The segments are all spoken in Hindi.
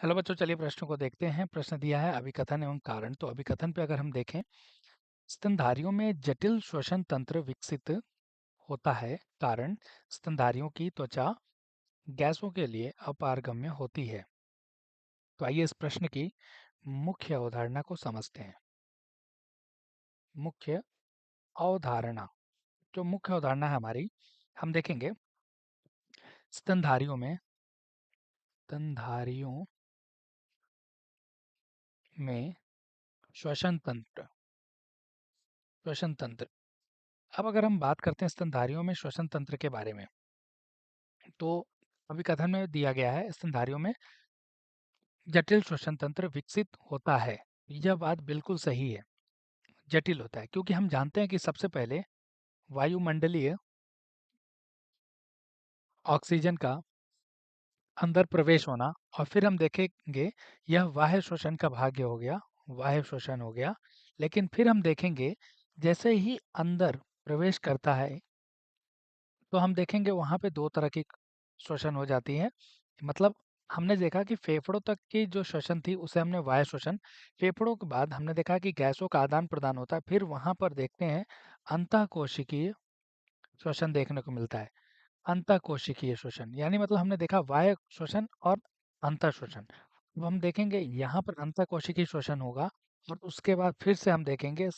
हेलो बच्चों, चलिए प्रश्न को देखते हैं। प्रश्न दिया है अभिकथन एवं कारण। तो अभिकथन पे अगर हम देखें, स्तनधारियों में जटिल श्वसन तंत्र विकसित होता है। कारण, स्तनधारियों की त्वचा गैसों के लिए अपारगम्य होती है। तो आइए इस प्रश्न की मुख्य अवधारणा को समझते हैं। मुख्य अवधारणा, जो मुख्य अवधारणा है हमारी, हम देखेंगे स्तनधारियों में स्तनधारियों में श्वसन तंत्र श्वसन तंत्र। अब अगर हम बात करते हैं स्तनधारियों में श्वसन तंत्र के बारे में, तो अभी कथन में दिया गया है स्तनधारियों में जटिल श्वसन तंत्र विकसित होता है। यह बात बिल्कुल सही है, जटिल होता है, क्योंकि हम जानते हैं कि सबसे पहले वायुमंडलीय ऑक्सीजन का अंदर प्रवेश होना, और फिर हम देखेंगे यह बाह्य श्वसन का भाग्य हो गया, बाह्य श्वसन हो गया। लेकिन फिर हम देखेंगे जैसे ही अंदर प्रवेश करता है, तो हम देखेंगे वहाँ पे दो तरह की श्वसन हो जाती है। मतलब हमने देखा कि फेफड़ों तक की जो श्वसन थी उसे हमने वायु श्वसन, फेफड़ों के बाद हमने देखा कि गैसों का आदान प्रदान होता है। फिर वहाँ पर देखते हैं अंतःकोशिकीय श्वसन देखने को मिलता है। अंतःकोशिकीय श्वसन यानी मतलब हमने देखा वायु श्वसन और अंतः श्वसन। अब हम देखेंगे यहाँ पर अंतःकोशिकीय श्वसन होगा, और उसके बाद फिर से हम देखेंगे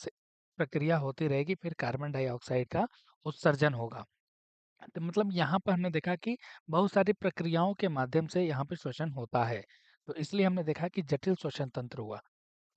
प्रक्रिया होती रहेगी, फिर कार्बन डाइऑक्साइड का उत्सर्जन होगा। तो मतलब यहाँ पर हमने देखा कि बहुत सारी प्रक्रियाओं के माध्यम से यहाँ पे श्वसन होता है। तो इसलिए हमने देखा कि जटिल श्वसन तंत्र हुआ।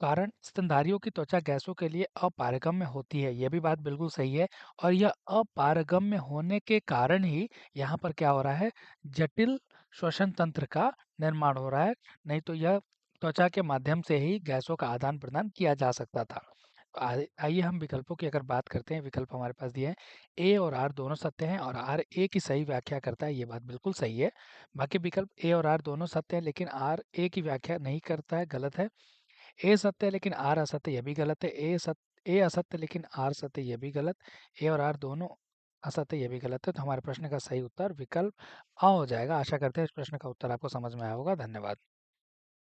कारण, स्तनधारियों की त्वचा गैसों के लिए अपारगम्य होती है, यह भी बात बिल्कुल सही है। और यह अपारगम्य होने के कारण ही यहाँ पर क्या हो रहा है, जटिल श्वसन तंत्र का निर्माण हो रहा है। नहीं तो यह त्वचा के माध्यम से ही गैसों का आदान प्रदान किया जा सकता था। आइए हम विकल्पों की अगर बात करते हैं, विकल्प हमारे पास दिए हैं। ए और आर दोनों सत्य हैं और आर ए की सही व्याख्या करता है, ये बात बिल्कुल सही है। बाकी विकल्प ए और आर दोनों सत्य है, लेकिन आर ए की व्याख्या नहीं करता है, गलत है। ए सत्य है लेकिन आर असत्य, यह भी गलत है। ए असत्य लेकिन आर सत्य, यह भी गलत। ए और आर दोनों असत्य, यह भी गलत है। तो हमारे प्रश्न का सही उत्तर विकल्प आ हो जाएगा। आशा करते हैं इस प्रश्न का उत्तर आपको समझ में आया होगा। धन्यवाद।